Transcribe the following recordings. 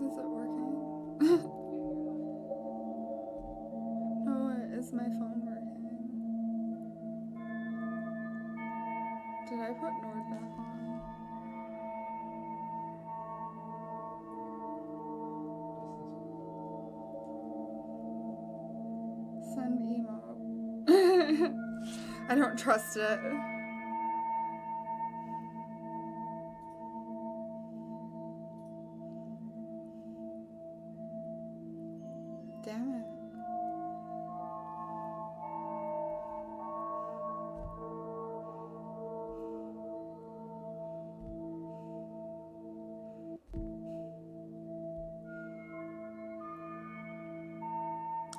Is it working? No, is my phone working? Did I put Nord back on? Send emo. I don't trust it. Damn it.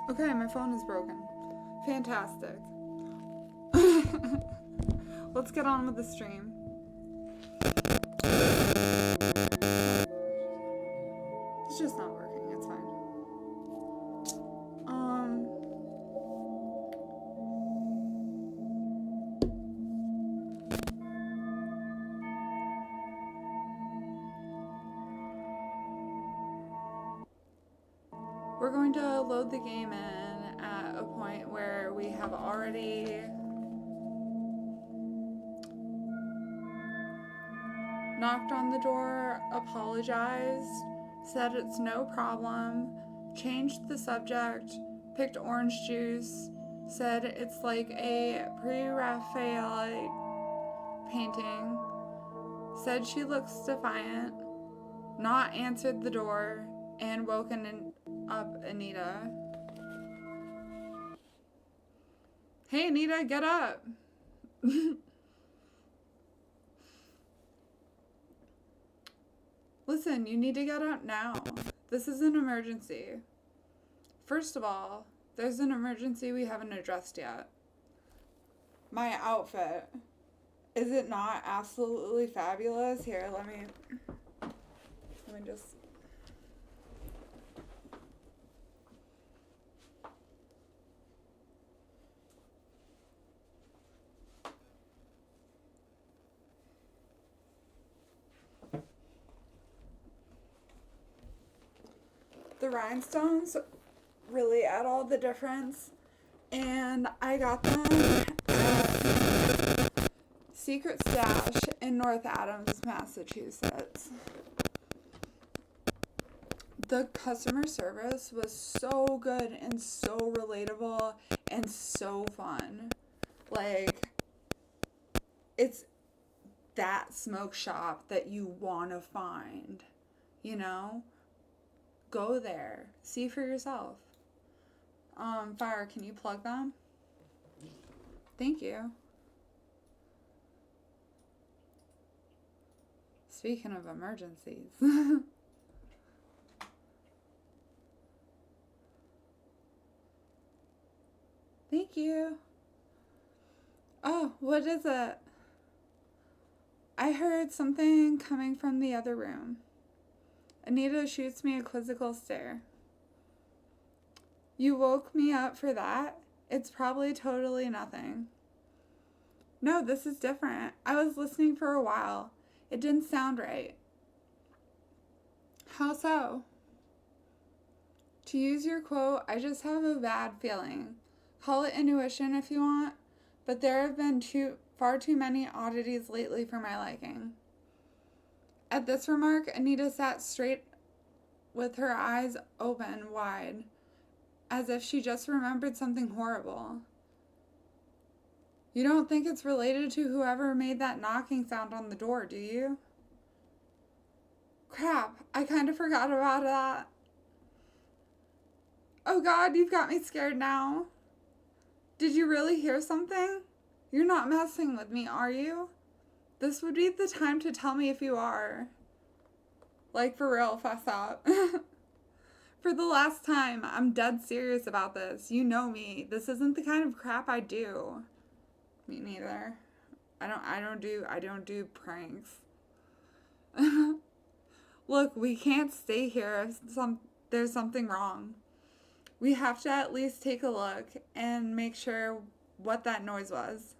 Okay, my phone is broken. Fantastic. Let's get on with the stream. It's just not working. It's fine. We're going to load the game in at a point where we have already knocked on the door, apologized, said it's no problem, changed the subject, picked orange juice, said it's like a pre-Raphaelite painting, said she looks defiant, not answered the door, and woken up Anita. Hey Anita, get up! Listen, you need to get up now. This is an emergency. First of all, there's an emergency we haven't addressed yet. My outfit. Is it not absolutely fabulous? Here, let me just... The rhinestones really add all the difference, and I got them at Secret Stash in North Adams, Massachusetts. The customer service was so good and so relatable and so fun. Like, it's that smoke shop that you want to find, you know? Go there. See for yourself. Fire, can you plug them? Thank you. Speaking of emergencies. Thank you. Oh, what is it? I heard something coming from the other room. Anita shoots me a quizzical stare. You woke me up for that? It's probably totally nothing. No, this is different. I was listening for a while. It didn't sound right. How so? To use your quote, I just have a bad feeling. Call it intuition if you want, but there have been far too many oddities lately for my liking. At this remark, Anita sat straight with her eyes open wide, as if she just remembered something horrible. You don't think it's related to whoever made that knocking sound on the door, do you? Crap, I kind of forgot about that. Oh God, you've got me scared now. Did you really hear something? You're not messing with me, are you? This would be the time to tell me if you are. Like, for real, fess up. For the last time, I'm dead serious about this. You know me. This isn't the kind of crap I do. Me neither. I don't do pranks. Look, we can't stay here there's something wrong. We have to at least take a look and make sure what that noise was.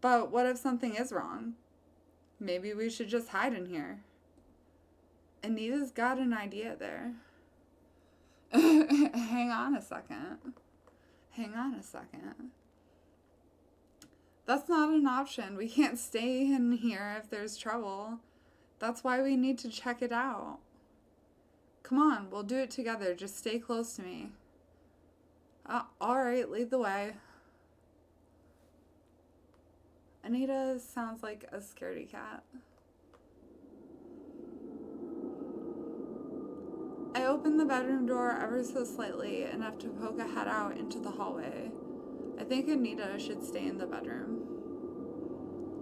But what if something is wrong? Maybe we should just hide in here. Anita's got an idea there. Hang on a second. That's not an option. We can't stay in here if there's trouble. That's why we need to check it out. Come on, we'll do it together. Just stay close to me. Alright, lead the way. Anita sounds like a scaredy cat. I opened the bedroom door ever so slightly, enough to poke a head out into the hallway. I think Anita should stay in the bedroom.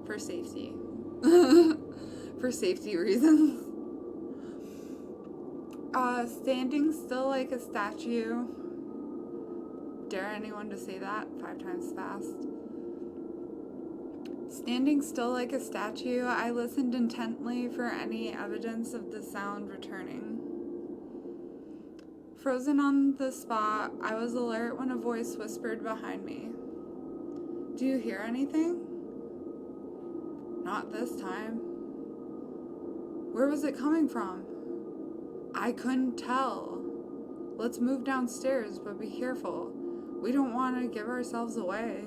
For safety. For safety reasons. Standing still like a statue. Dare anyone to say that 5 times fast. Standing still like a statue, I listened intently for any evidence of the sound returning. Frozen on the spot, I was alert when a voice whispered behind me. Do you hear anything? Not this time. Where was it coming from? I couldn't tell. Let's move downstairs, but be careful. We don't want to give ourselves away.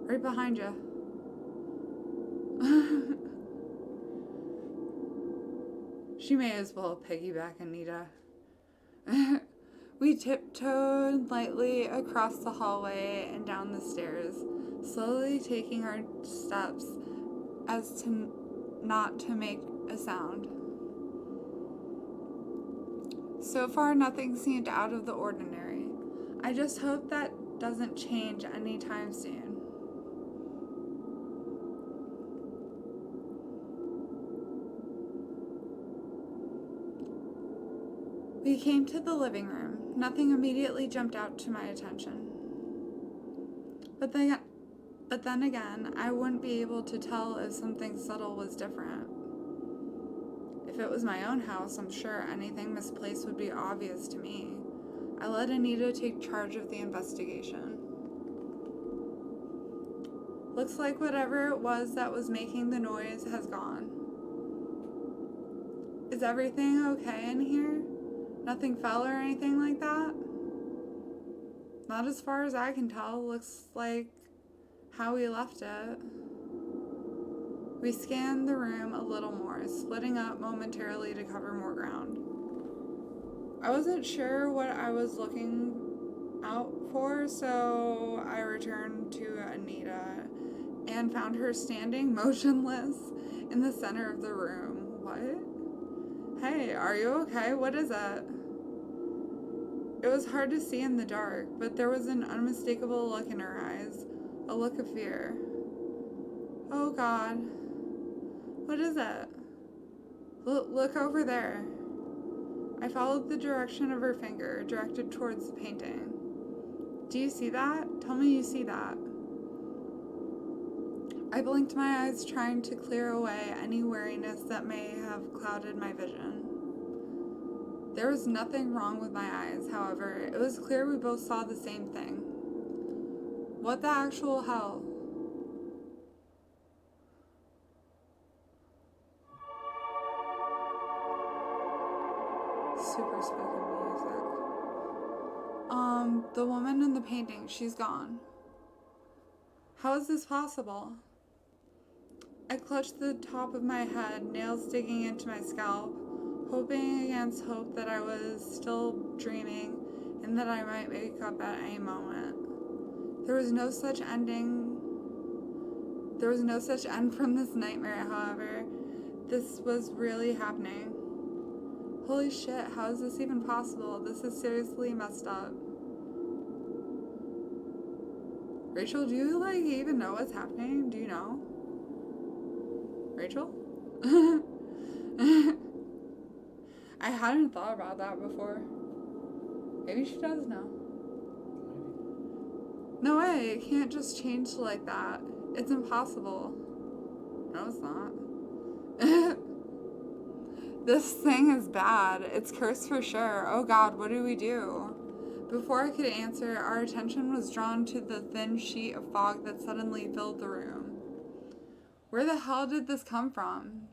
Right behind you. She may as well piggyback Anita. We tiptoed lightly across the hallway and down the stairs, slowly taking our steps as to not to make a sound. So far, nothing seemed out of the ordinary. I just hope that doesn't change anytime soon. We came to the living room. Nothing immediately jumped out to my attention. But then again, I wouldn't be able to tell if something subtle was different. If it was my own house, I'm sure anything misplaced would be obvious to me. I let Anita take charge of the investigation. Looks like whatever it was that was making the noise has gone. Is everything okay in here? Nothing fell or anything like that? Not as far as I can tell. Looks like how we left it. We scanned the room a little more, splitting up momentarily to cover more ground. I wasn't sure what I was looking out for, so I returned to Anita and found her standing motionless in the center of the room. What? Hey, are you okay? What is it? It was hard to see in the dark, but there was an unmistakable look in her eyes, a look of fear. Oh God. What is it? Look over there. I followed the direction of her finger, directed towards the painting. Do you see that? Tell me you see that. I blinked my eyes, trying to clear away any weariness that may have clouded my vision. There was nothing wrong with my eyes, however. It was clear we both saw the same thing. What the actual hell? Super spooky music. The woman in the painting, she's gone. How is this possible? I clutched the top of my head, nails digging into my scalp, hoping against hope that I was still dreaming and that I might wake up at any moment. There was no such end from this nightmare, however. This was really happening. Holy shit, how is this even possible? This is seriously messed up. Rachel, do you, even know what's happening? Do you know? Rachel? I hadn't thought about that before. Maybe she does know. No way, it can't just change like that. It's impossible. No, it's not. This thing is bad. It's cursed for sure. Oh God, what do we do? Before I could answer, our attention was drawn to the thin sheet of fog that suddenly filled the room. Where the hell did this come from?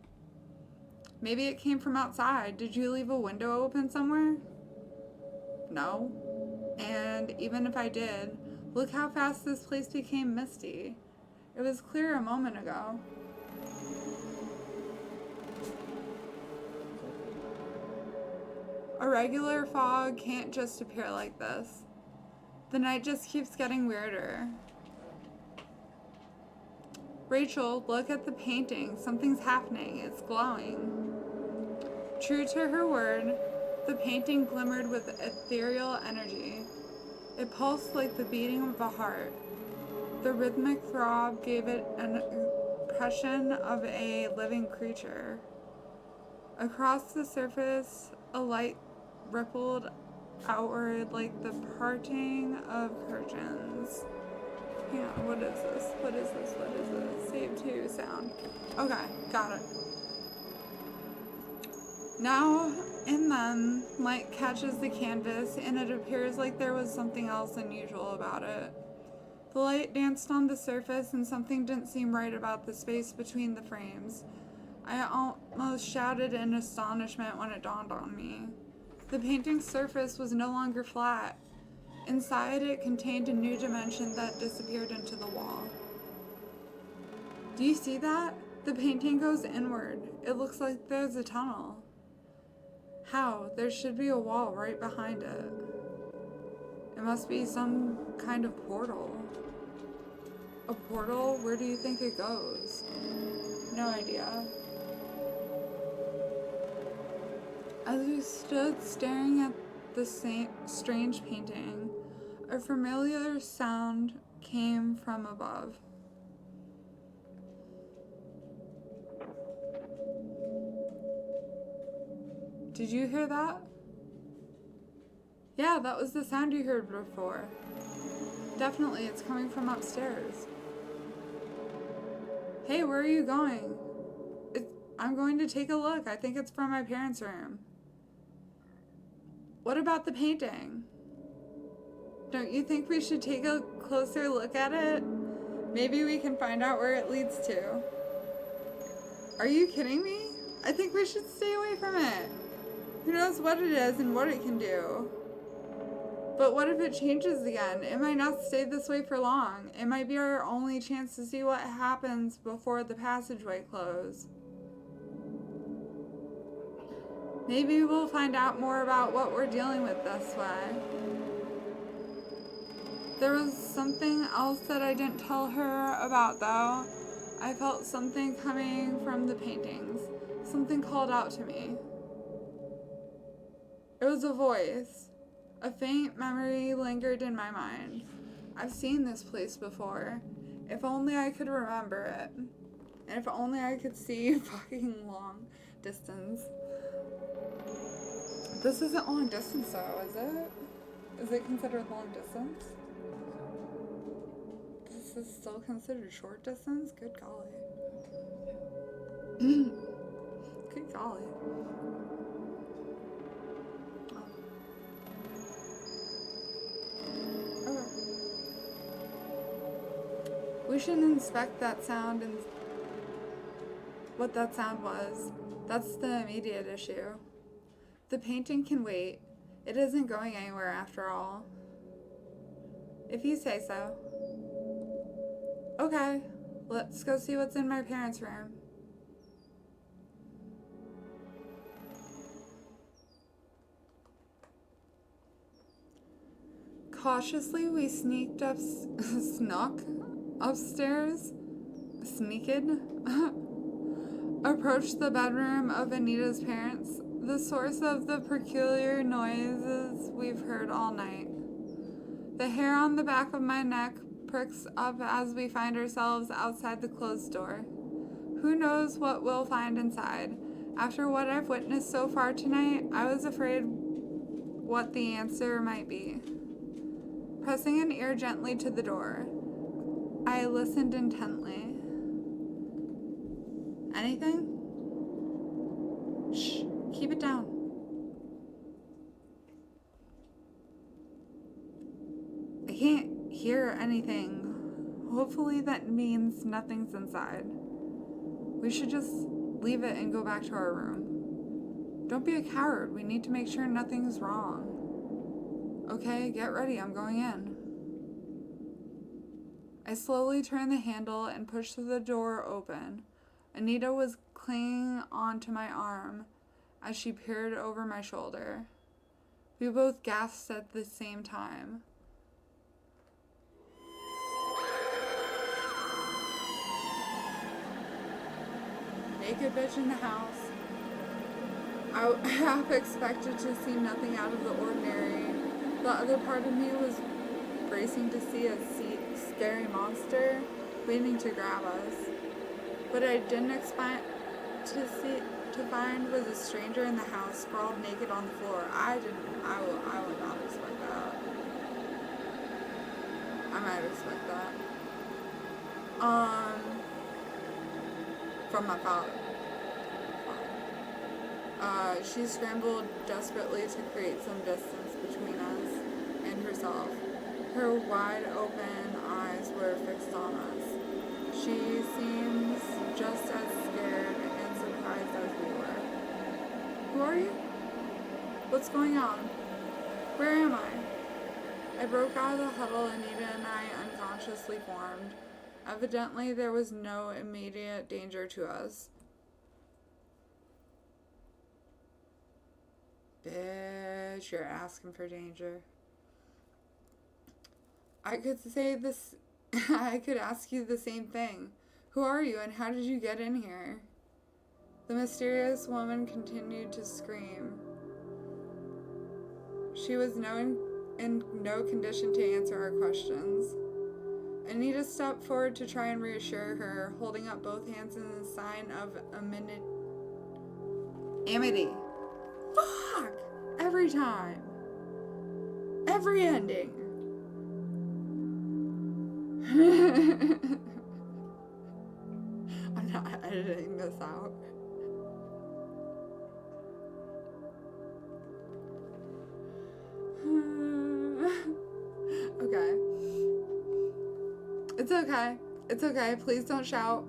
Maybe it came from outside. Did you leave a window open somewhere? No. And even if I did, look how fast this place became misty. It was clear a moment ago. A regular fog can't just appear like this. The night just keeps getting weirder. Rachel, look at the painting. Something's happening. It's glowing. True to her word, the painting glimmered with ethereal energy. It pulsed like the beating of a heart. The rhythmic throb gave it an impression of a living creature. Across the surface, a light rippled outward like the parting of curtains. Hang on, what is this? What is this? What is this? Save to sound. Okay, got it. Now and then, light catches the canvas, and it appears like there was something else unusual about it. The light danced on the surface, and something didn't seem right about the space between the frames. I almost shouted in astonishment when it dawned on me. The painting's surface was no longer flat. Inside, it contained a new dimension that disappeared into the wall. Do you see that? The painting goes inward. It looks like there's a tunnel. How? There should be a wall right behind it. It must be some kind of portal. A portal? Where do you think it goes? No idea. As we stood staring at the strange painting, a familiar sound came from above. Did you hear that? Yeah, that was the sound you heard before. Definitely, it's coming from upstairs. Hey, where are you going? I'm going to take a look. I think it's from my parents' room. What about the painting? Don't you think we should take a closer look at it? Maybe we can find out where it leads to. Are you kidding me? I think we should stay away from it. Who knows what it is and what it can do? But what if it changes again? It might not stay this way for long. It might be our only chance to see what happens before the passageway closes. Maybe we'll find out more about what we're dealing with this way. There was something else that I didn't tell her about, though. I felt something coming from the paintings. Something called out to me. It was a voice. A faint memory lingered in my mind. I've seen this place before. If only I could remember it. And if only I could see fucking long distance. This isn't long distance though, is it? Is it considered long distance? This is still considered short distance? Good golly. Good golly. We should inspect that sound and what that sound was. That's the immediate issue. The painting can wait. It isn't going anywhere after all. If you say so. Okay, let's go see what's in my parents' room. Cautiously, we snuck upstairs, approached the bedroom of Anita's parents, the source of the peculiar noises we've heard all night. The hair on the back of my neck pricks up as we find ourselves outside the closed door. Who knows what we'll find inside? After what I've witnessed so far tonight, I was afraid what the answer might be. Pressing an ear gently to the door, I listened intently. Anything? Shh. Keep it down. I can't hear anything. Hopefully that means nothing's inside. We should just leave it and go back to our room. Don't be a coward. We need to make sure nothing's wrong. Okay, get ready. I'm going in. I slowly turned the handle and pushed the door open. Anita was clinging onto my arm as she peered over my shoulder. We both gasped at the same time. Naked bitch in the house. I half expected to see nothing out of the ordinary. The other part of me was bracing to see a scary monster waiting to grab us. What I didn't expect to find was a stranger in the house sprawled naked on the floor. I would not expect that. I might expect that. From my father. She scrambled desperately to create some distance between us and herself. Her wide open eyes were fixed on us. She seems just as scared and surprised as we were. Who are you? What's going on? Where am I? I broke out of the huddle Anita and I unconsciously formed. Evidently, there was no immediate danger to us. Bitch, you're asking for danger. I could say this. I could ask you the same thing. Who are you and how did you get in here? The mysterious woman continued to scream. She was in no condition to answer our questions. Anita stepped forward to try and reassure her, holding up both hands in the sign of amity. Fuck! Every time. Every ending. I'm not editing this out. Okay. It's okay. It's okay. Please don't shout.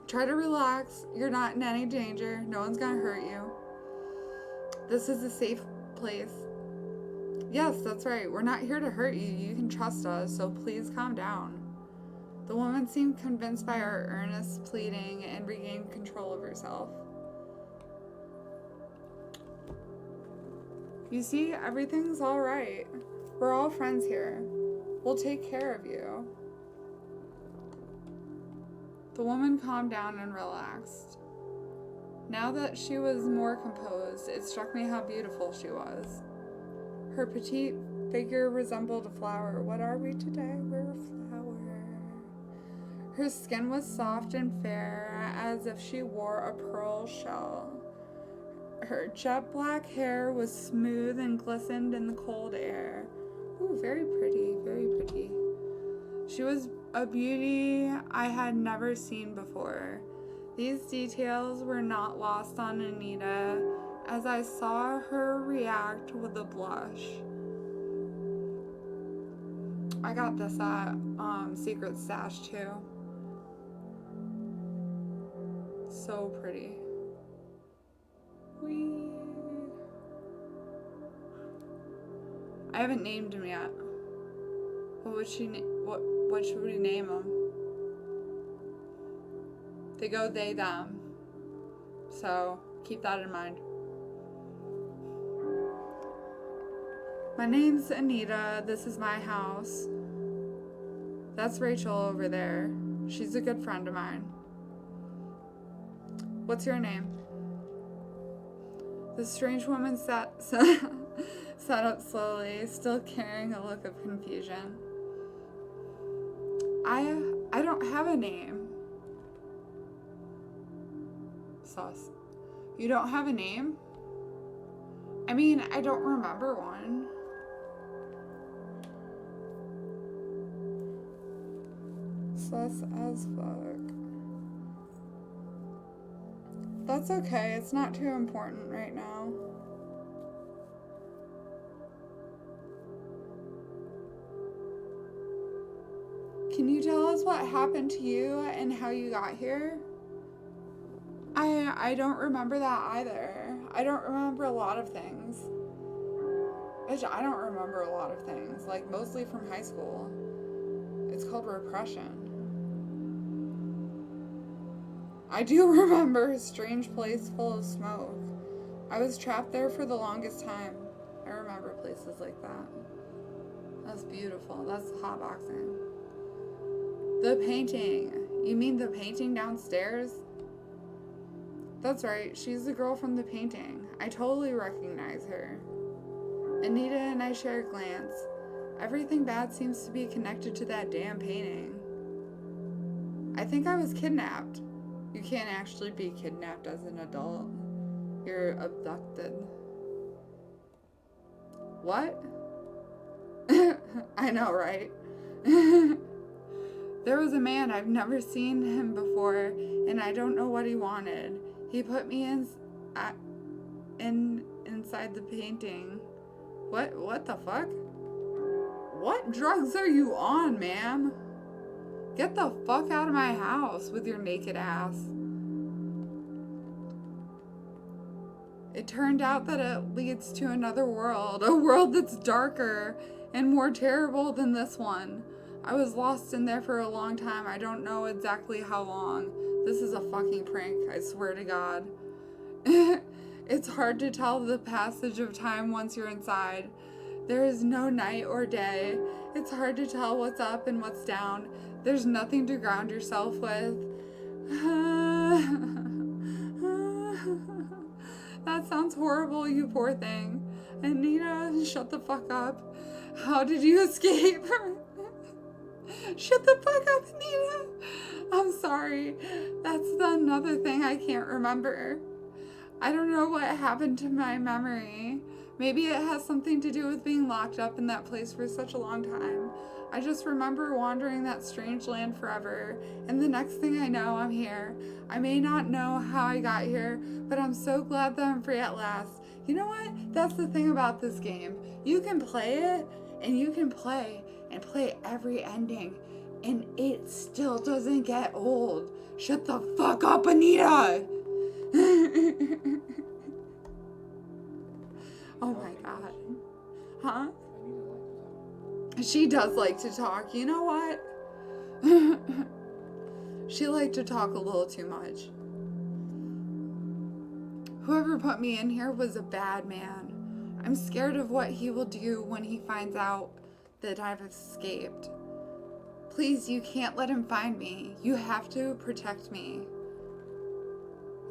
Try to relax. You're not in any danger. No one's gonna hurt you. This is a safe place. Yes, that's right. We're not here to hurt you. You can trust us, so please calm down. The woman seemed convinced by our earnest pleading and regained control of herself. You see, everything's all right. We're all friends here. We'll take care of you. The woman calmed down and relaxed. Now that she was more composed, it struck me how beautiful she was. Her petite figure resembled a flower. What are we today? We're a flower. Her skin was soft and fair, as if she wore a pearl shell. Her jet black hair was smooth and glistened in the cold air. Ooh, very pretty, very pretty. She was a beauty I had never seen before. These details were not lost on Anita as I saw her react with a blush. I got this at Secret Stash too. So pretty. Whee. I haven't named him yet. What should we name him? They go they, them. So keep that in mind. My name's Anita. This is my house. That's Rachel over there. She's a good friend of mine. What's your name? The strange woman sat up slowly, still carrying a look of confusion. I don't have a name. Sus. You don't have a name? I mean, I don't remember one. Sus as fuck. That's okay. It's not too important right now. Can you tell us what happened to you and how you got here? I don't remember that either. I don't remember a lot of things. I don't remember a lot of things, like mostly from high school. It's called repression. I do remember a strange place full of smoke. I was trapped there for the longest time. I remember places like that. That's beautiful. That's hotboxing. The painting. You mean the painting downstairs? That's right. She's the girl from the painting. I totally recognize her. Anita and I share a glance. Everything bad seems to be connected to that damn painting. I think I was kidnapped. You can't actually be kidnapped as an adult. You're abducted. What? I know, right? There was a man, I've never seen him before, and I don't know what he wanted. He put me inside the painting. What the fuck? What drugs are you on, ma'am? Get the fuck out of my house with your naked ass. It turned out that it leads to another world, a world that's darker and more terrible than this one. I was lost in there for a long time. I don't know exactly how long. This is a fucking prank, I swear to God. It's hard to tell the passage of time once you're inside. There is no night or day. It's hard to tell what's up and what's down. There's nothing to ground yourself with. That sounds horrible, you poor thing. Anita, shut the fuck up. How did you escape? Shut the fuck up, Anita. I'm sorry. That's another thing I can't remember. I don't know what happened to my memory. Maybe it has something to do with being locked up in that place for such a long time. I just remember wandering that strange land forever, and the next thing I know, I'm here. I may not know how I got here, but I'm so glad that I'm free at last. You know what? That's the thing about this game. You can play it, and you can play every ending, and it still doesn't get old. Shut the fuck up, Anita! Oh my god. Huh? She does like to talk. You know what? She liked to talk a little too much. Whoever put me in here was a bad man. I'm scared of what he will do when he finds out that I've escaped. Please, you can't let him find me. You have to protect me.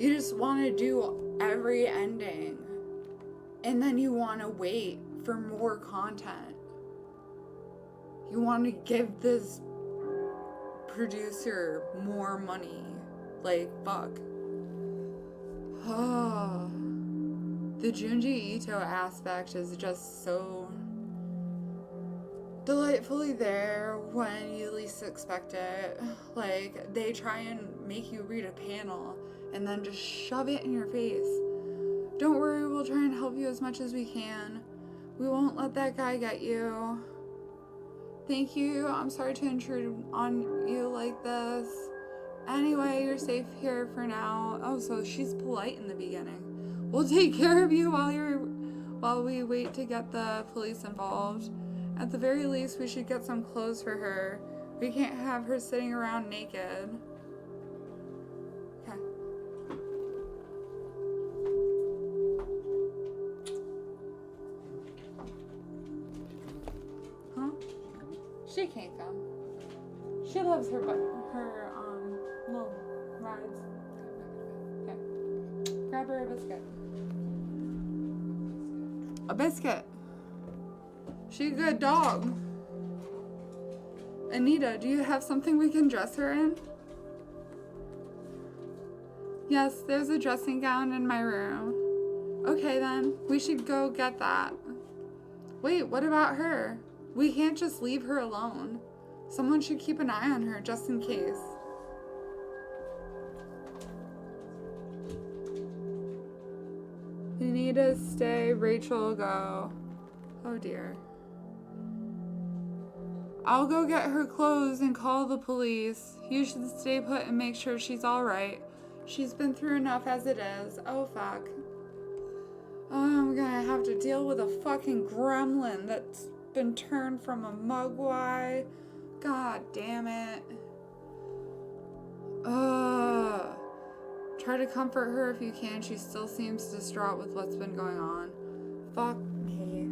You just want to do every ending. And then you want to wait for more content. You want to give this producer more money. Like, fuck. Oh. The Junji Ito aspect is just so delightfully there when you least expect it. Like, they try and make you read a panel and then just shove it in your face. Don't worry, we'll try and help you as much as we can. We won't let that guy get you. Thank you. I'm sorry to intrude on you like this. Anyway, you're safe here for now. Oh, so she's polite in the beginning. We'll take care of you while we wait to get the police involved. At the very least, we should get some clothes for her. We can't have her sitting around naked. Okay. Huh? She can't come. She loves her little rides. Okay. Grab her a biscuit. A biscuit. She's a good dog. Anita, do you have something we can dress her in? Yes, there's a dressing gown in my room. Okay then, we should go get that. Wait, what about her? We can't just leave her alone. Someone should keep an eye on her just in case. Anita, stay. Rachel, go. Oh dear. I'll go get her clothes and call the police. You should stay put and make sure she's alright. She's been through enough as it is. Oh fuck. Oh, I'm gonna have to deal with a fucking gremlin that's been turned from a mugwai. God damn it. Ugh. Try to comfort her if you can. She still seems distraught with what's been going on. Fuck me.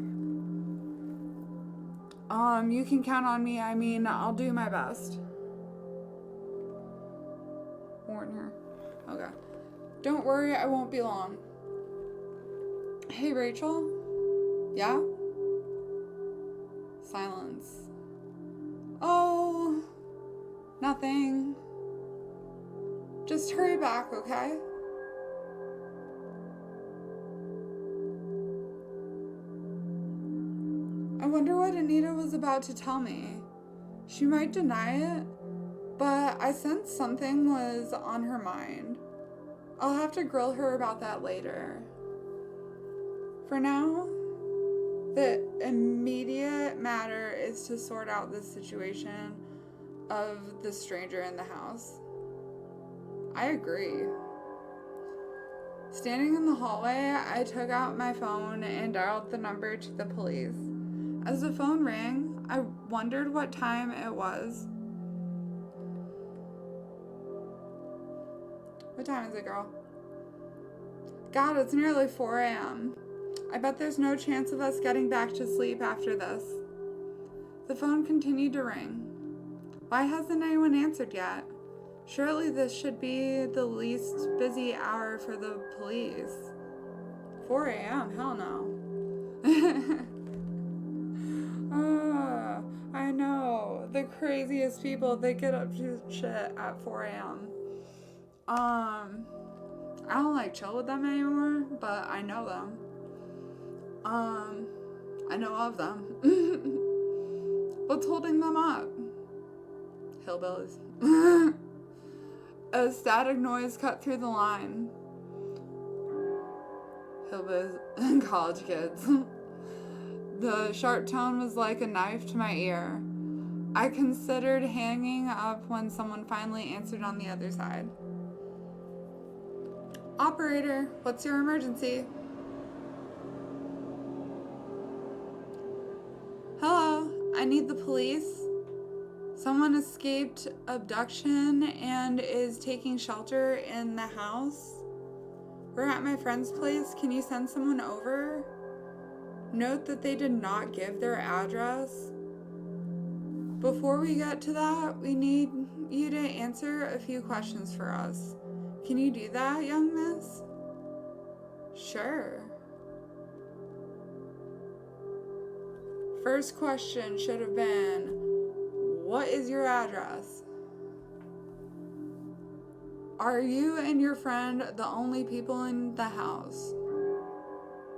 You can count on me. I mean, I'll do my best. Warn her. Okay. Don't worry, I won't be long. Hey, Rachel? Yeah? Silence. Oh, nothing. Just hurry back, okay? I wonder what Anita was about to tell me. She might deny it, but I sensed something was on her mind. I'll have to grill her about that later. For now, the immediate matter is to sort out this situation of the stranger in the house. I agree. Standing in the hallway, I took out my phone and dialed the number to the police. As the phone rang, I wondered what time it was. What time is it, girl? God, it's nearly 4 a.m. I bet there's no chance of us getting back to sleep after this. The phone continued to ring. Why hasn't anyone answered yet? Surely this should be the least busy hour for the police. 4 a.m.? Hell no. I know. The craziest people, they get up to shit at 4 a.m. I don't like chill with them anymore, but I know them. I know of them. What's holding them up? Hillbillies. A static noise cut through the line. Hillbillies and college kids. The sharp tone was like a knife to my ear. I considered hanging up when someone finally answered on the other side. Operator, what's your emergency? Hello, I need the police. Someone escaped abduction and is taking shelter in the house. We're at my friend's place. Can you send someone over? Note that they did not give their address. Before we get to that, we need you to answer a few questions for us. Can you do that, young miss? Sure. First question should have been, what is your address? Are you and your friend the only people in the house?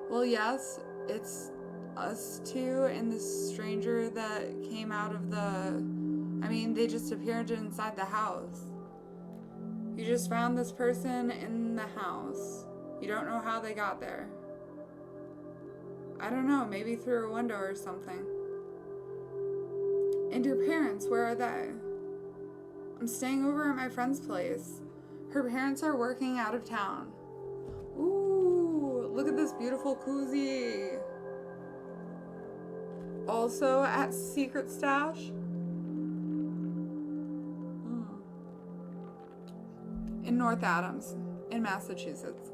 Well, yes, it's us two and the stranger that came out of they just appeared inside the house. You just found this person in the house. You don't know how they got there. I don't know, maybe through a window or something. And your parents, where are they? I'm staying over at my friend's place. Her parents are working out of town. Ooh, look at this beautiful koozie. Also at Secret Stash. In North Adams, in Massachusetts.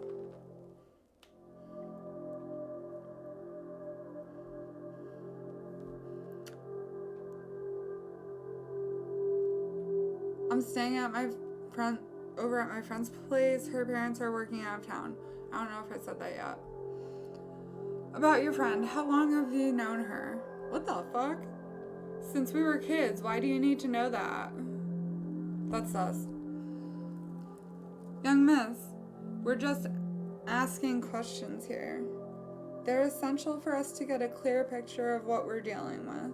I'm staying at over at my friend's place. Her parents are working out of town. I don't know if I said that yet. About your friend, how long have you known her? What the fuck? Since we were kids, why do you need to know that? That's us. Young miss, we're just asking questions here. They're essential for us to get a clear picture of what we're dealing with.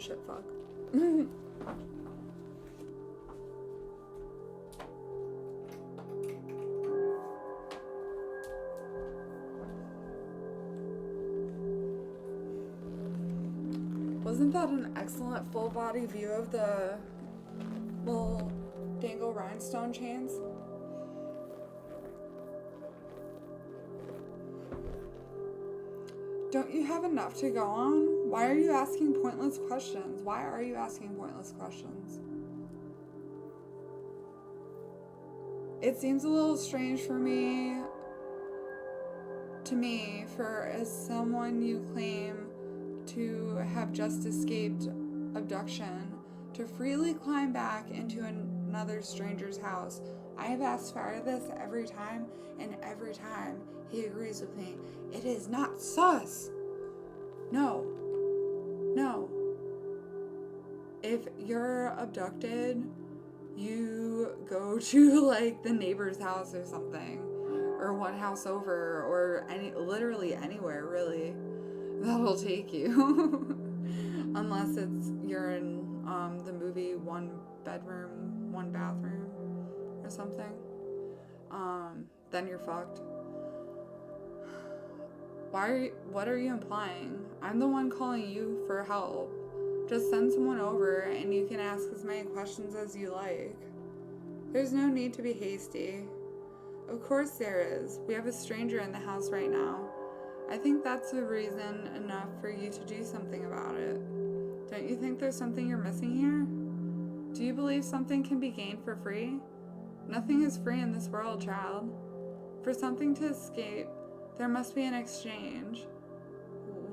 Shit fuck. Wasn't that an excellent full body view of the little dangle rhinestone chains? Don't you have enough to go on? Why are you asking pointless questions? Why are you asking pointless questions? It seems a little strange to me, for as someone you claim to have just escaped abduction, to freely climb back into another stranger's house. I have asked Fire this every time, and every time he agrees with me. It is not sus. No. If you're abducted, you go to like the neighbor's house or something, or one house over, or literally anywhere really that'll take you. Unless you're in the movie One Bedroom, One Bathroom or something. Then you're fucked. What are you implying? I'm the one calling you for help. Just send someone over and you can ask as many questions as you like. There's no need to be hasty. Of course there is. We have a stranger in the house right now. I think that's a reason enough for you to do something about it. Don't you think there's something you're missing here? Do you believe something can be gained for free? Nothing is free in this world, child. For something to escape, there must be an exchange.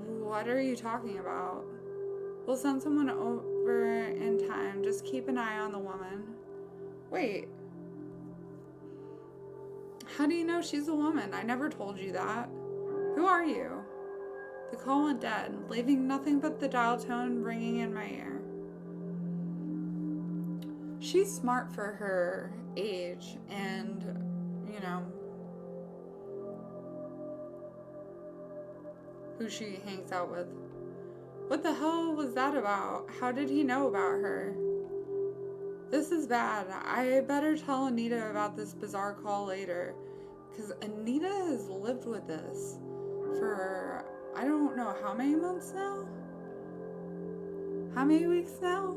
What are you talking about? We'll send someone over in time. Just keep an eye on the woman. Wait. How do you know she's a woman? I never told you that. Who are you? The call went dead, leaving nothing but the dial tone ringing in my ear. She's smart for her age and, who she hangs out with. What the hell was that about? How did he know about her? This is bad. I better tell Anita about this bizarre call later, because Anita has lived with this for I don't know how many months now? How many weeks now?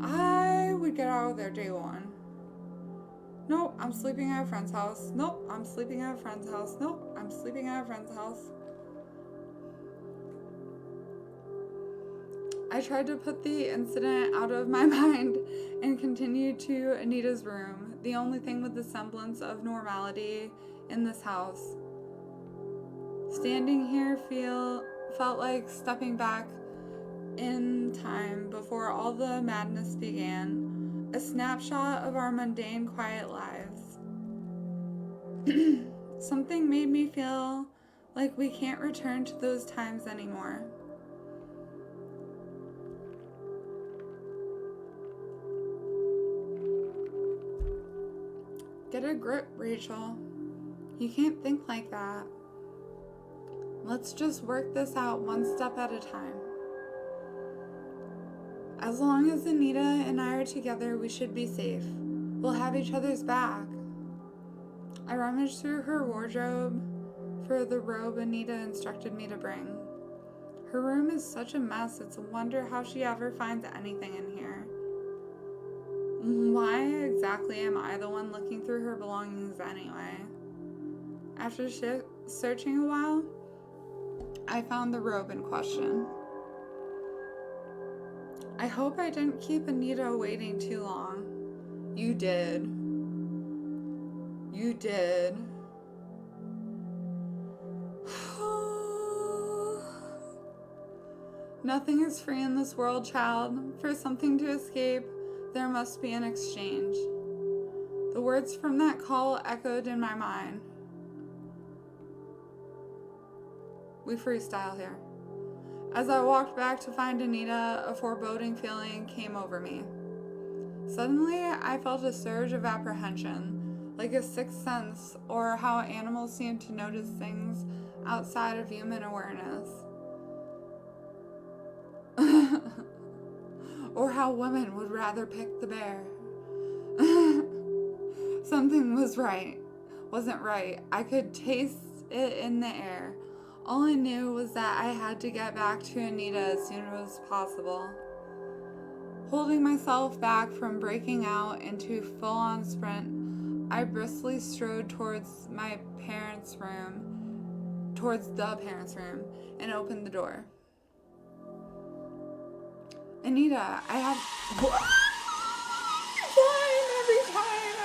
I would get out of there day one. Nope, I'm sleeping at a friend's house. Nope, I'm sleeping at a friend's house. Nope, I'm sleeping at a friend's house. I tried to put the incident out of my mind and continued to Anita's room, the only thing with the semblance of normality in this house. Standing here felt like stepping back in time before all the madness began, a snapshot of our mundane, quiet lives. Something made me feel like we can't return to those times anymore. Get a grip, Rachel. You can't think like that. Let's just work this out one step at a time. As long as Anita and I are together, we should be safe. We'll have each other's back. I rummaged through her wardrobe for the robe Anita instructed me to bring. Her room is such a mess, it's a wonder how she ever finds anything in here. Why exactly am I the one looking through her belongings anyway? After searching a while, I found the robe in question. I hope I didn't keep Anita waiting too long. You did. You did. Nothing is free in this world, child. For something to escape, there must be an exchange. The words from that call echoed in my mind. We freestyle here. As I walked back to find Anita, a foreboding feeling came over me. Suddenly, I felt a surge of apprehension, like a sixth sense, or how animals seem to notice things outside of human awareness. Or how women would rather pick the bear. Something wasn't right. I could taste it in the air. All I knew was that I had to get back to Anita as soon as possible. Holding myself back from breaking out into full-on sprint, I briskly strode towards the parents' room, and opened the door. Anita, I have...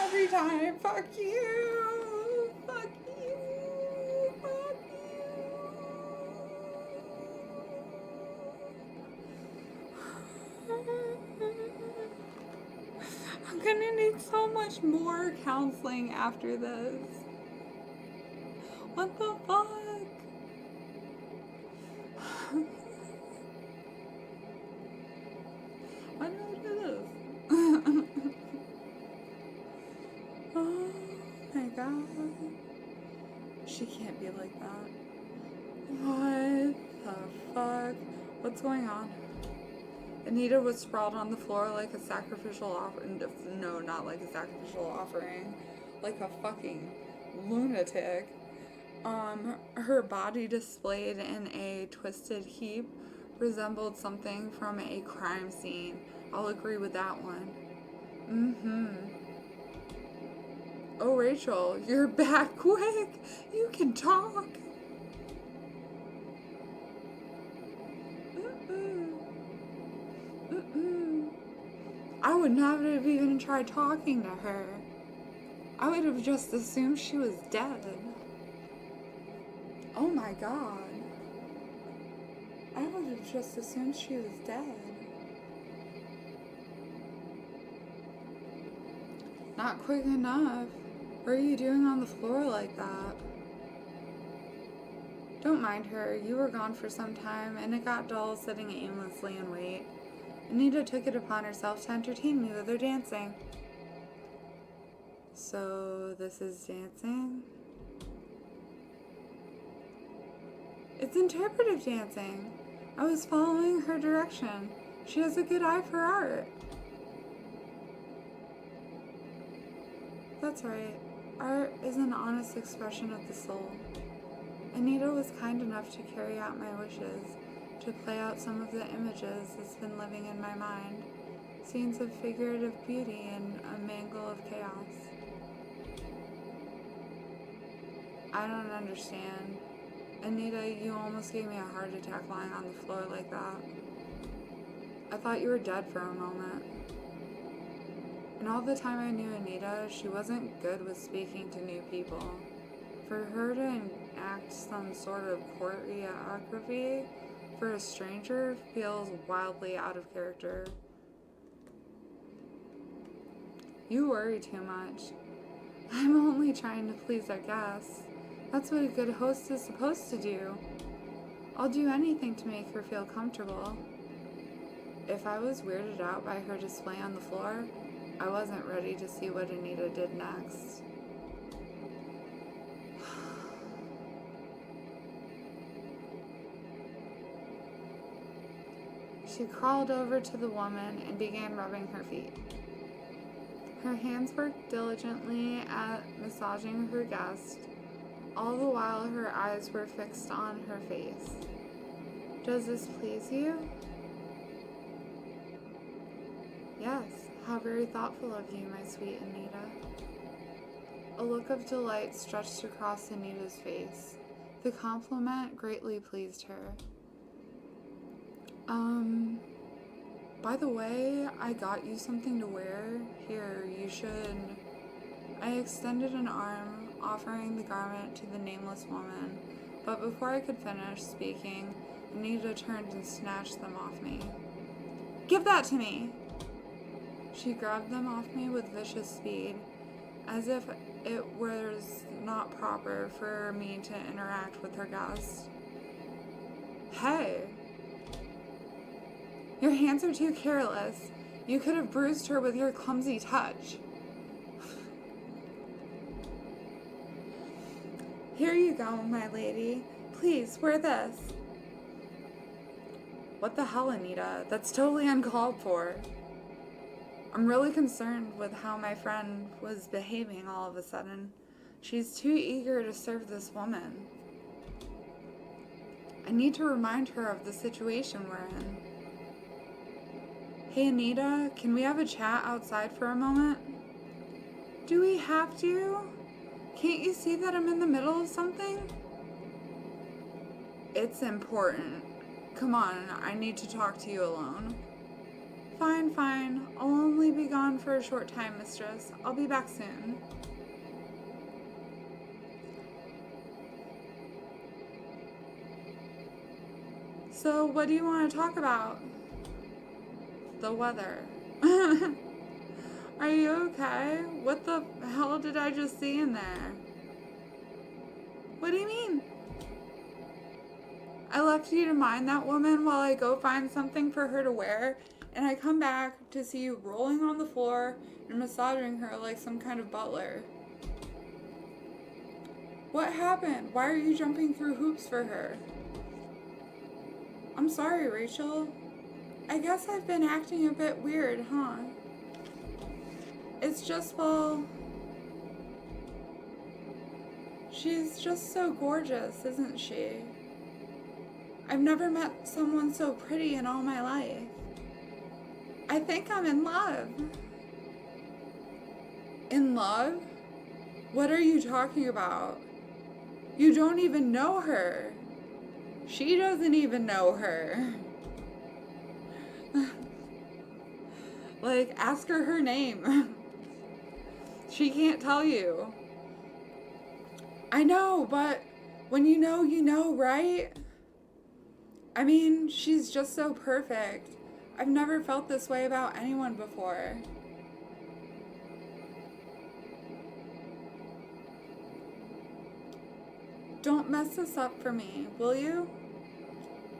Every time. Fuck you. Fuck you. Fuck you. I'm gonna need so much more counseling after this. What the fuck? Why did I do this? Oh my god. She can't be like that. What the fuck? What's going on? Anita was sprawled on the floor like a sacrificial offering. No, not like a sacrificial offering. Like a fucking lunatic. Her body displayed in a twisted heap resembled something from a crime scene. I'll agree with that one. Oh, Rachel, you're back quick. You can talk. I would not have even tried talking to her. I would have just assumed she was dead. Oh my god. I would have just assumed she was dead. Not quick enough. What are you doing on the floor like that? Don't mind her. You were gone for some time, and it got dull sitting aimlessly in wait. Anita took it upon herself to entertain me with her dancing. So, this is dancing? It's interpretive dancing. I was following her direction. She has a good eye for art. That's right. Art is an honest expression of the soul. Anita was kind enough to carry out my wishes, to play out some of the images that's been living in my mind, scenes of figurative beauty in a mangle of chaos. I don't understand. Anita, you almost gave me a heart attack lying on the floor like that. I thought you were dead for a moment. And all the time I knew Anita, she wasn't good with speaking to new people. For her to enact some sort of choreography for a stranger feels wildly out of character. You worry too much. I'm only trying to please our guests. That's what a good host is supposed to do. I'll do anything to make her feel comfortable. If I was weirded out by her display on the floor, I wasn't ready to see what Anita did next. She crawled over to the woman and began rubbing her feet. Her hands worked diligently at massaging her guest, all the while her eyes were fixed on her face. Does this please you? Yes, how very thoughtful of you, my sweet Anita. A look of delight stretched across Anita's face. The compliment greatly pleased her. By the way, I got you something to wear. Here, you should. I extended an arm, offering the garment to the nameless woman, but before I could finish speaking, Anita turned and snatched them off me. Give that to me! She grabbed them off me with vicious speed, as if it was not proper for me to interact with her guest. Hey! Your hands are too careless. You could have bruised her with your clumsy touch. Here you go, my lady. Please, wear this. What the hell, Anita? That's totally uncalled for. I'm really concerned with how my friend was behaving all of a sudden. She's too eager to serve this woman. I need to remind her of the situation we're in. Hey Anita, can we have a chat outside for a moment? Do we have to? Can't you see that I'm in the middle of something? It's important. Come on, I need to talk to you alone. Fine, fine. I'll only be gone for a short time, mistress. I'll be back soon. So, what do you want to talk about? The weather. Are you okay? What the hell did I just see in there? What do you mean? I left you to mind that woman while I go find something for her to wear, and I come back to see you rolling on the floor and massaging her like some kind of butler. What happened? Why are you jumping through hoops for her? I'm sorry, Rachel. I guess I've been acting a bit weird, huh? It's just, well, she's just so gorgeous, isn't she? I've never met someone so pretty in all my life. I think I'm in love. In love? What are you talking about? You don't even know her. She doesn't even know her. Like, ask her her name. She can't tell you. I know, but when you know, right? I mean, she's just so perfect. I've never felt this way about anyone before. Don't mess this up for me, will you?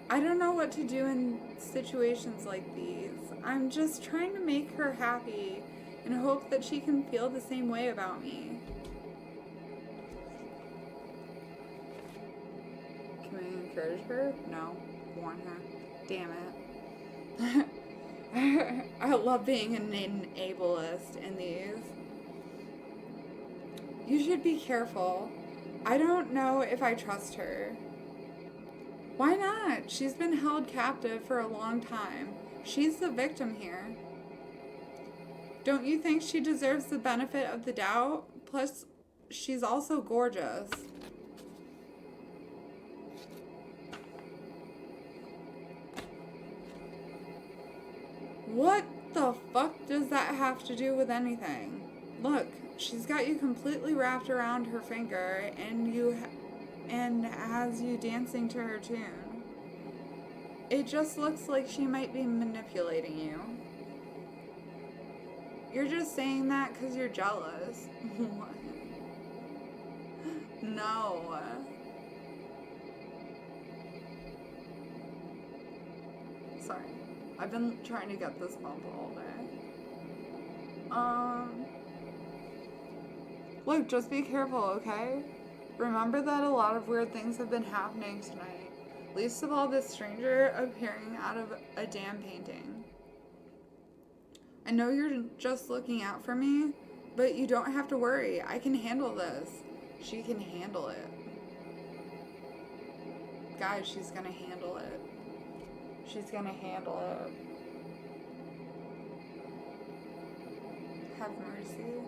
I don't know what to do in situations like these. I'm just trying to make her happy and hope that she can feel the same way about me. Can we encourage her? No. Warn her. Damn it. I love being an ableist in these. You should be careful. I don't know if I trust her. Why not? She's been held captive for a long time. She's the victim here. Don't you think she deserves the benefit of the doubt? Plus, she's also gorgeous. What the fuck does that have to do with anything? Look, she's got you completely wrapped around her finger and has you dancing to her tune. It just looks like she might be manipulating you. You're just saying that because you're jealous. What? No. Sorry. I've been trying to get this bump all day. Look, just be careful, okay? Remember that a lot of weird things have been happening tonight. Least of all this stranger appearing out of a damn painting. I know you're just looking out for me, but you don't have to worry. I can handle this. She can handle it. Guys, she's gonna handle it. She's gonna handle it. Have mercy.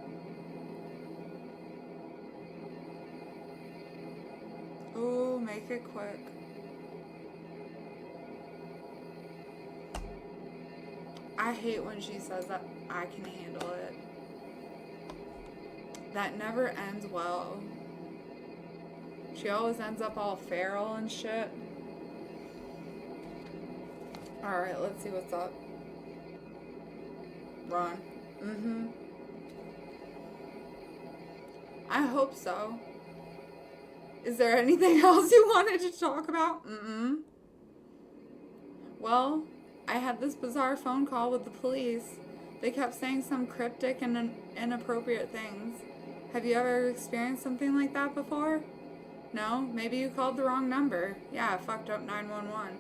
Ooh, make it quick. I hate when she says that I can handle it. That never ends well. She always ends up all feral and shit. Alright, let's see what's up. Run. I hope so. Is there anything else you wanted to talk about? Well, I had this bizarre phone call with the police. They kept saying some cryptic and inappropriate things. Have you ever experienced something like that before? No? Maybe you called the wrong number. Yeah, fucked up 911.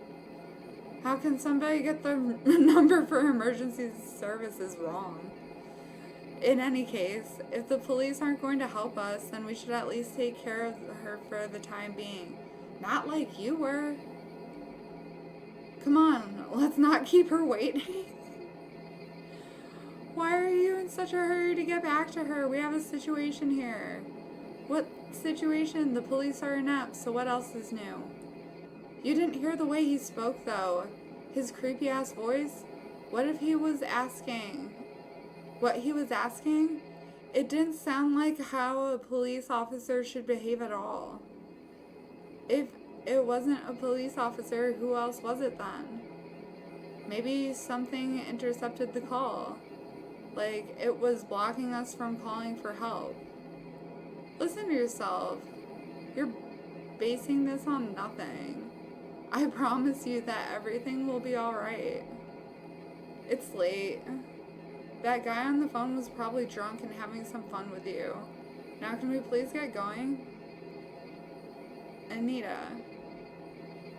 How can somebody get the number for emergency services wrong? In any case, if the police aren't going to help us, then we should at least take care of her for the time being. Not like you were. Come on, let's not keep her waiting. Why are you in such a hurry to get back to her? We have a situation here. What situation? The police are inept, so what else is new? You didn't hear the way he spoke, though. His creepy-ass voice? What if he was asking? What he was asking? It didn't sound like how a police officer should behave at all. If it wasn't a police officer, who else was it then? Maybe something intercepted the call. Like, it was blocking us from calling for help. Listen to yourself. You're basing this on nothing. I promise you that everything will be alright. It's late. That guy on the phone was probably drunk and having some fun with you. Now can we please get going? Anita.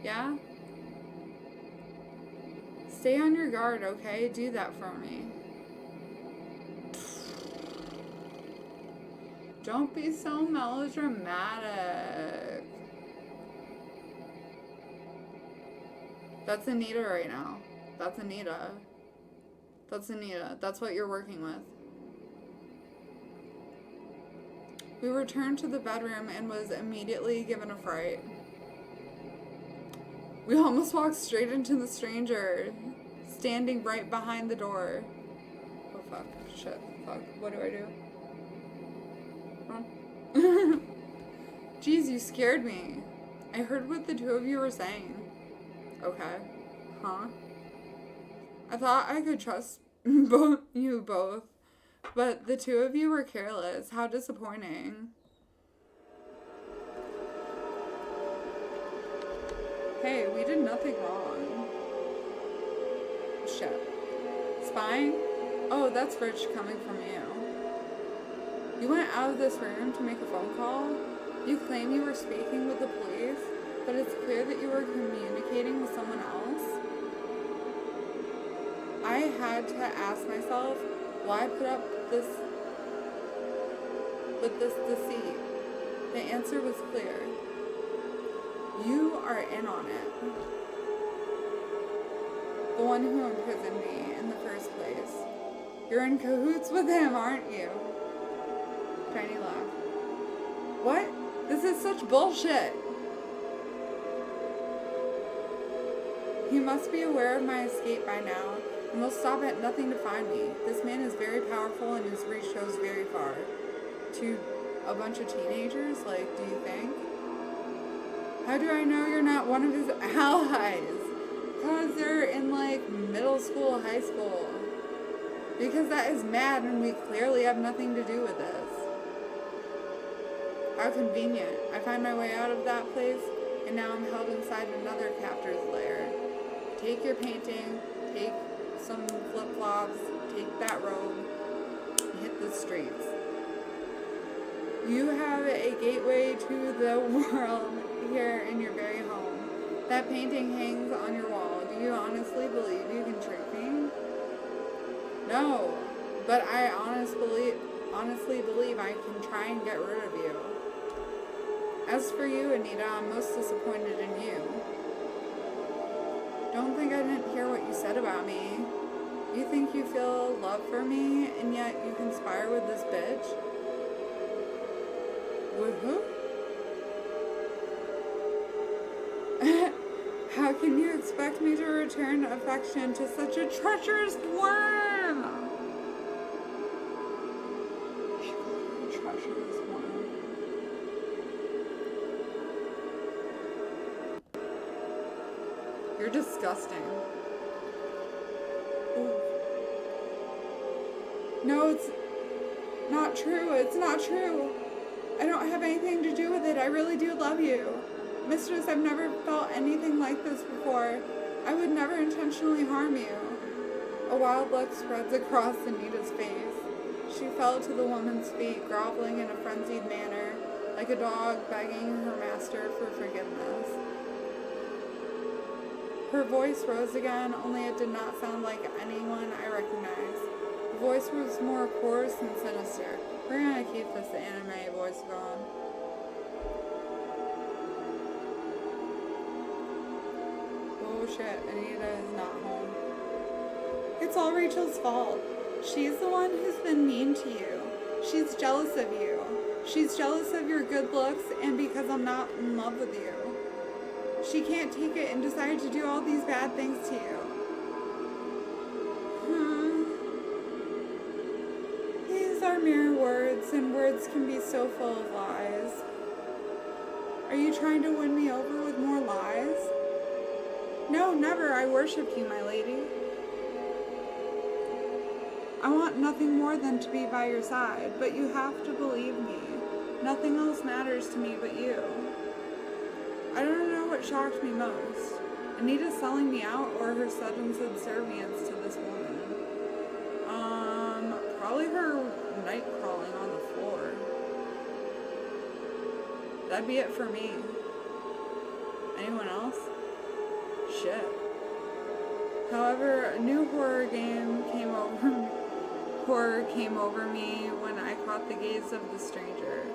Yeah? Stay on your guard, okay? Do that for me. Don't be so melodramatic. That's Anita right now. That's Anita. That's Anita. That's what you're working with. We returned to the bedroom and was immediately given a fright. We almost walked straight into the stranger, standing right behind the door. Oh fuck. Shit. Fuck. What do I do? Run. Jeez, you scared me. I heard what the two of you were saying. Okay. Huh? I thought I could trust you both, but the two of you were careless. How disappointing. Hey, we did nothing wrong. Shit. Spying? Oh, that's rich coming from you. You went out of this room to make a phone call? You claim you were speaking with the police, but it's clear that you were communicating with someone else? I had to ask myself why put up with this deceit. The answer was clear. You are in on it. The one who imprisoned me in the first place. You're in cahoots with him, aren't you? Tiny laugh. What? This is such bullshit. He must be aware of my escape by now, and will stop at nothing to find me. This man is very powerful and his reach goes very far. To a bunch of teenagers, like, do you think? How do I know you're not one of his allies? Because they're in, like, middle school, high school. Because that is mad and we clearly have nothing to do with this. How convenient. I find my way out of that place, and now I'm held inside another captor's lair. Take your painting, take some flip-flops, take that robe, and hit the streets. You have a gateway to the world here in your very home. That painting hangs on your wall. Do you honestly believe you can trick me? No, but I honestly believe I can try and get rid of you. As for you, Anita, I'm most disappointed in you. Don't think I didn't hear what you said about me. You think you feel love for me, and yet you conspire with this bitch? With who? How can you expect me to return affection to such a treacherous worm? Treacherous worm. You're disgusting. Ooh. No, it's not true. It's not true. I don't have anything to do with it. I really do love you. Mistress, I've never felt anything like this before. I would never intentionally harm you. A wild look spreads across Anita's face. She fell to the woman's feet, groveling in a frenzied manner, like a dog begging her master for forgiveness. Her voice rose again, only it did not sound like anyone I recognized. The voice was more coarse and sinister. We're gonna keep this anime voice going. What oh shit, Anita is not home. It's all Rachel's fault. She's the one who's been mean to you. She's jealous of you. She's jealous of your good looks and because I'm not in love with you. She can't take it and decided to do all these bad things to you. These are mere words, and words can be so full of lies. Are you trying to win me over with more lies? No, never. I worship you, my lady. I want nothing more than to be by your side, but you have to believe me. Nothing else matters to me but you. I don't know what shocked me most. Anita selling me out or her sudden subservience to this woman. Probably her night crawling on the floor. That'd be it for me. Anyone else? Shit. However, a new horror came over me when I caught the gaze of the stranger.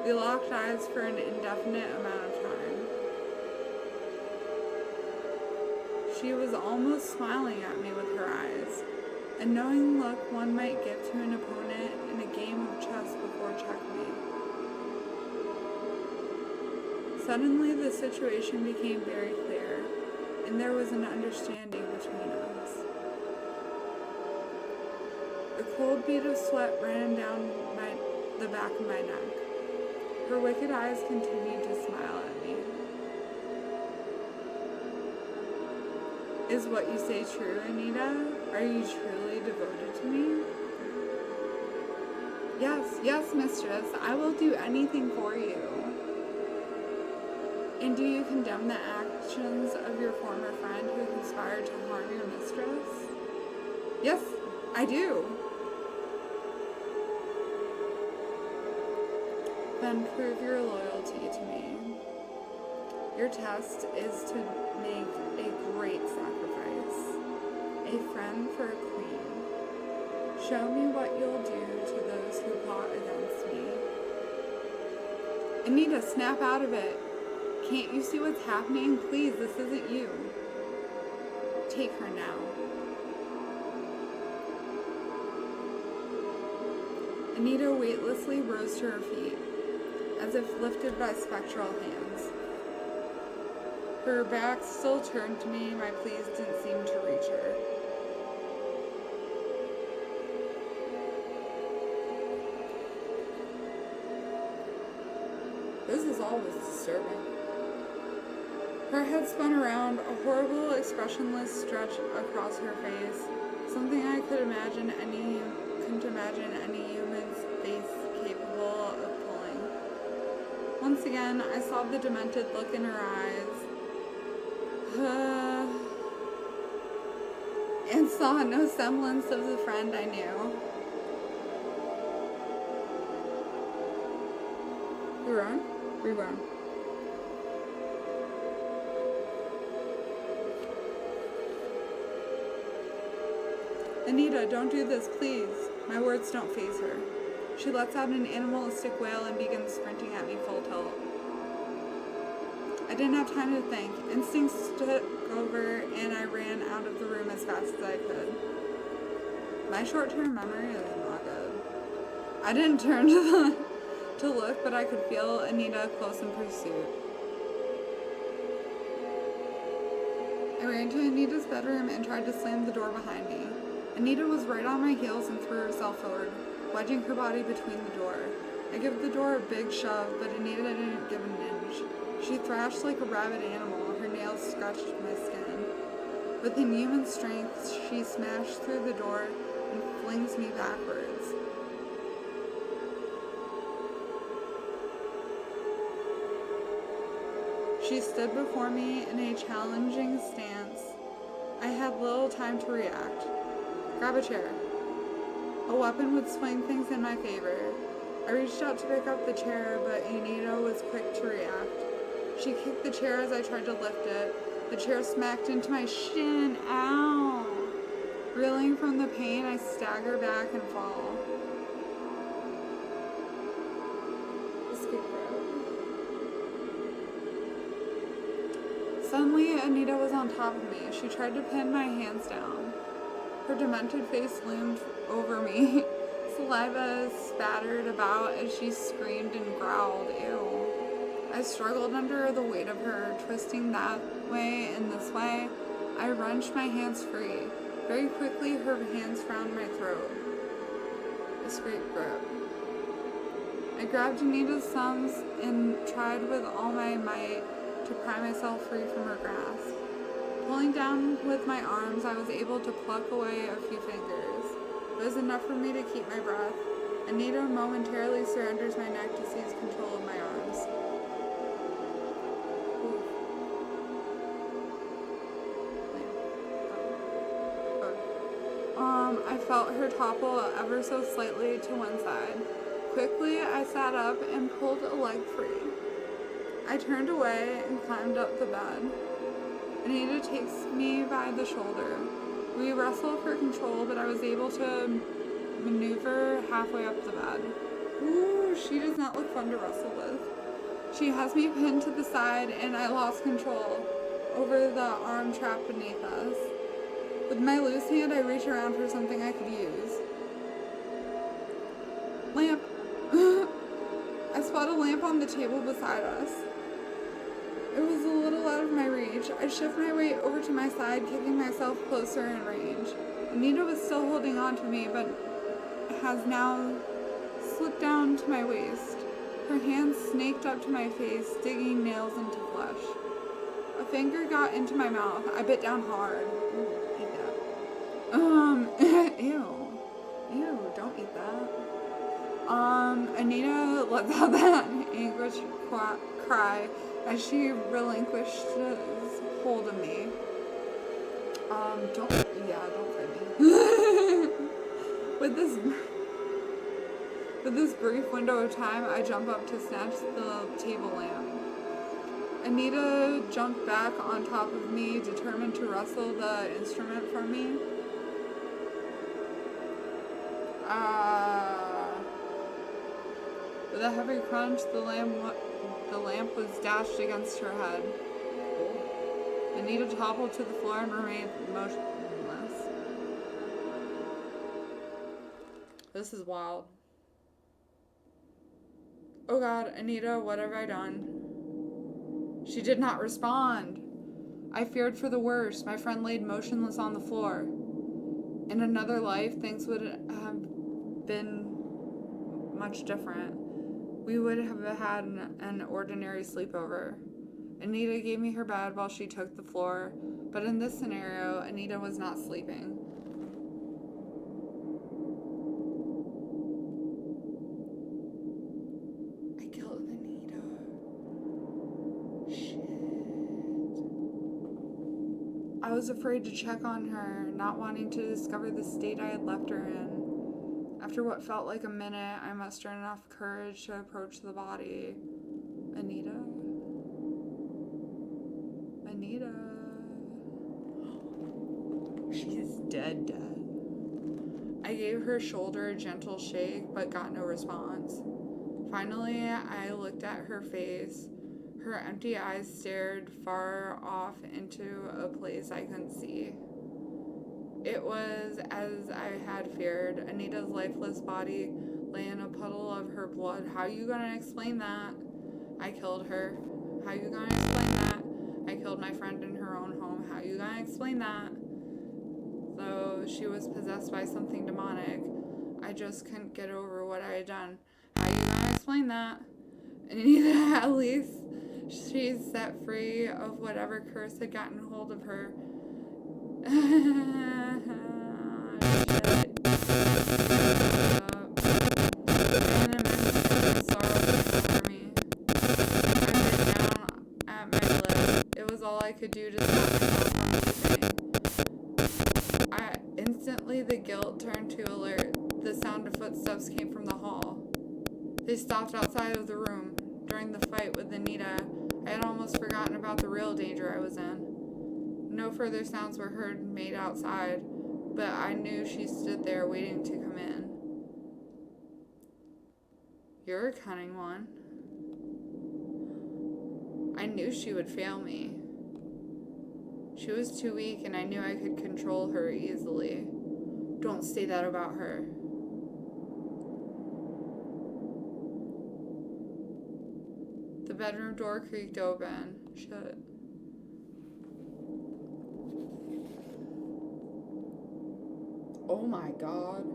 We locked eyes for an indefinite amount of time. She was almost smiling at me with her eyes, a knowing look one might give to an opponent in a game of chess before checkmate. Suddenly the situation became very clear, and there was an understanding between us. A cold bead of sweat ran down the back of my neck. Her wicked eyes continued to smile at me. Is what you say true, Anita? Are you truly devoted to me? Yes, mistress. I will do anything for you. And do you condemn the actions of your former friend who conspired to harm your mistress? Yes, I do. Then prove your loyalty to me. Your test is to make a great sacrifice. A friend for a queen. Show me what you'll do to those who plot against me. Anita, snap out of it. Can't you see what's happening? Please, this isn't you. Take her now. Anita weightlessly rose to her feet, as if lifted by spectral hands. Her back still turned to me, my pleas didn't seem to reach her. This is always disturbing. Her head spun around, a horrible, expressionless stretch across her face, something I couldn't imagine any human's face capable of pulling. Once again, I saw the demented look in her eyes, and saw no semblance of the friend I knew. Rerun. Anita, don't do this, please. My words don't faze her. She lets out an animalistic wail and begins sprinting at me full tilt. I didn't have time to think. Instincts took over, and I ran out of the room as fast as I could. My short-term memory is not good. I didn't turn to look, but I could feel Anita close in pursuit. I ran to Anita's bedroom and tried to slam the door behind me. Anita was right on my heels and threw herself forward, wedging her body between the door. I gave the door a big shove, but Anita didn't give an inch. She thrashed like a rabid animal, her nails scratched my skin. With inhuman strength, she smashed through the door and flings me backwards. She stood before me in a challenging stance. I had little time to react. Grab a chair. A weapon would swing things in my favor. I reached out to pick up the chair, but Anita was quick to react. She kicked the chair as I tried to lift it. The chair smacked into my shin. Ow! Reeling from the pain, I stagger back and fall. Escape route. Suddenly, Anita was on top of me. She tried to pin my hands down. Her demented face loomed over me. Saliva spattered about as she screamed and growled, ew. I struggled under the weight of her, twisting that way and this way. I wrenched my hands free. Very quickly, her hands found my throat. A scrape grip. I grabbed Anita's thumbs and tried with all my might to pry myself free from her grasp. Pulling down with my arms, I was able to pluck away a few fingers. It was enough for me to keep my breath. Anita momentarily surrenders my neck to seize control of my arms. I felt her topple ever so slightly to one side. Quickly, I sat up and pulled a leg free. I turned away and climbed up the bed. Anita takes me by the shoulder. We wrestled for control, but I was able to maneuver halfway up the bed. Ooh, she does not look fun to wrestle with. She has me pinned to the side, and I lost control over the arm trapped beneath us. With my loose hand, I reach around for something I could use. Lamp. I spot a lamp on the table beside us. It was a little out of my reach. I shift my weight over to my side, kicking myself closer in range. Anita was still holding on to me, but has now slipped down to my waist. Her hands snaked up to my face, digging nails into flesh. A finger got into my mouth. I bit down hard. Ooh, eat that. Ew, don't eat that. Anita lets out that anguished cry as she relinquished hold of me. Don't fight me. With this brief window of time, I jump up to snatch the table lamp. Anita jumped back on top of me, determined to wrestle the instrument from me. With a heavy crunch, the lamp was dashed against her head. Anita toppled to the floor and remained motionless. This is wild. Oh God, Anita, what have I done? She did not respond. I feared for the worst. My friend laid motionless on the floor. In another life, things would have been much different. We would have had an ordinary sleepover. Anita gave me her bed while she took the floor, but in this scenario, Anita was not sleeping. I killed Anita. Shit. I was afraid to check on her, not wanting to discover the state I had left her in. After what felt like a minute, I mustered enough courage to approach the body. Anita? She's dead. I gave her shoulder a gentle shake, but got no response. Finally, I looked at her face. Her empty eyes stared far off into a place I couldn't see. It was as I had feared. Anita's lifeless body lay in a puddle of her blood. How you gonna explain that? I killed her. How you gonna explain that? I killed my friend in her own home. How you gonna explain that? Though she was possessed by something demonic, I just couldn't get over what I had done. How you gonna explain that? Anita, at least she's set free of whatever curse had gotten hold of her. I could do to stop myself from leaving. Instantly the guilt turned to alert. The sound of footsteps came from the hall. They stopped outside of the room. During the fight with Anita, I had almost forgotten about the real danger I was in. No further sounds were heard made outside, but I knew she stood there waiting to come in. You're a cunning one. I knew she would fail me. She was too weak, and I knew I could control her easily. Don't say that about her. The bedroom door creaked open. Shut. Oh my god.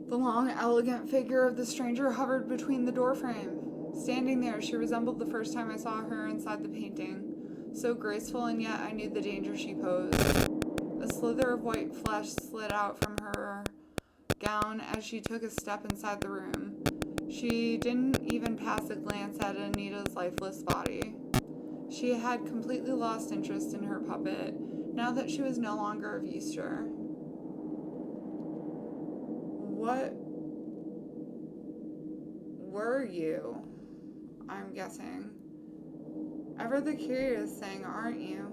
The long, elegant figure of the stranger hovered between the doorframe. Standing there, she resembled the first time I saw her inside the painting. So graceful, and yet I knew the danger she posed. A slither of white flesh slid out from her gown as she took a step inside the room. She didn't even pass a glance at Anita's lifeless body. She had completely lost interest in her puppet, now that she was no longer of use to her. What were you? I'm guessing. Ever the curious thing, aren't you?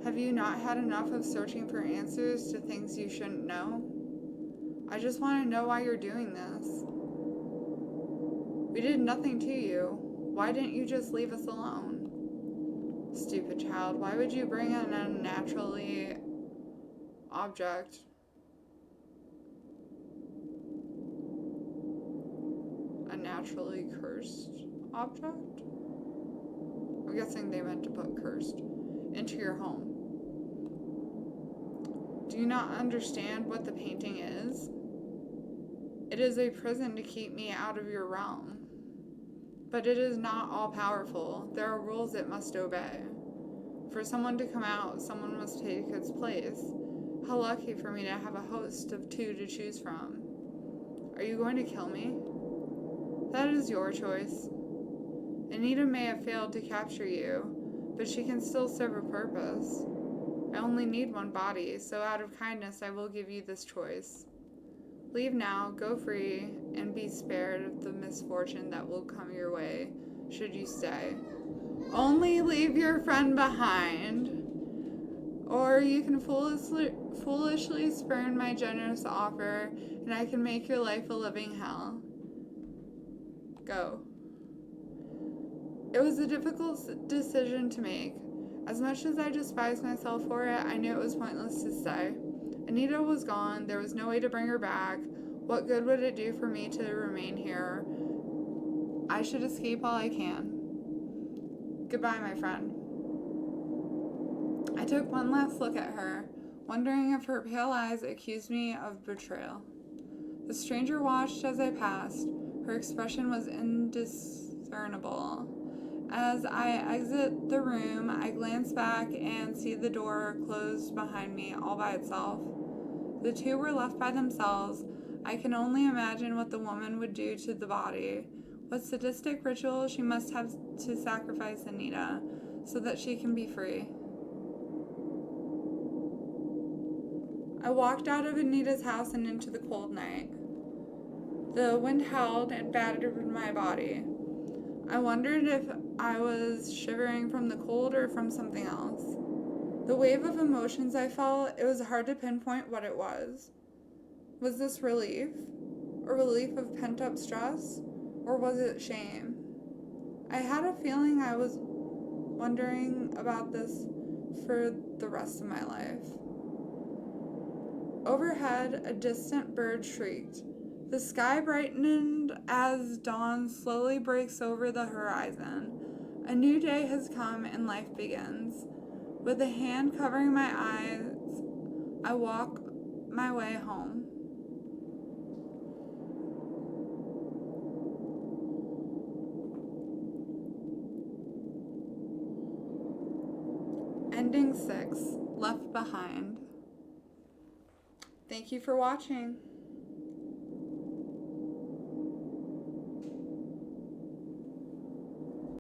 Have you not had enough of searching for answers to things you shouldn't know? I just want to know why you're doing this. We did nothing to you. Why didn't you just leave us alone? Stupid child, why would you bring an unnaturally object? A naturally cursed object? I'm guessing they meant to put cursed. Into your home. Do you not understand what the painting is? It is a prison to keep me out of your realm. But it is not all powerful. There are rules it must obey. For someone to come out, someone must take its place. How lucky for me to have a host of two to choose from. Are you going to kill me? That is your choice. Anita may have failed to capture you, but she can still serve a purpose. I only need one body, so out of kindness I will give you this choice. Leave now, go free, and be spared of the misfortune that will come your way, should you stay. Only leave your friend behind, or you can foolishly spurn my generous offer, and I can make your life a living hell. Go. It was a difficult decision to make. As much as I despised myself for it, I knew it was pointless to stay. Anita was gone. There was no way to bring her back. What good would it do for me to remain here? I should escape while I can. Goodbye, my friend. I took one last look at her, wondering if her pale eyes accused me of betrayal. The stranger watched as I passed. Her expression was indiscernible. As I exit the room, I glance back and see the door closed behind me all by itself. The two were left by themselves. I can only imagine what the woman would do to the body. What sadistic ritual she must have to sacrifice Anita so that she can be free. I walked out of Anita's house and into the cold night. The wind howled and battered my body. I wondered if I was shivering from the cold or from something else. The wave of emotions I felt, it was hard to pinpoint what it was. Was this relief? A relief of pent-up stress? Or was it shame? I had a feeling I was wondering about this for the rest of my life. Overhead, a distant bird shrieked. The sky brightened as dawn slowly breaks over the horizon. A new day has come and life begins. With a hand covering my eyes, I walk my way home. Ending 6, Left Behind. Thank you for watching.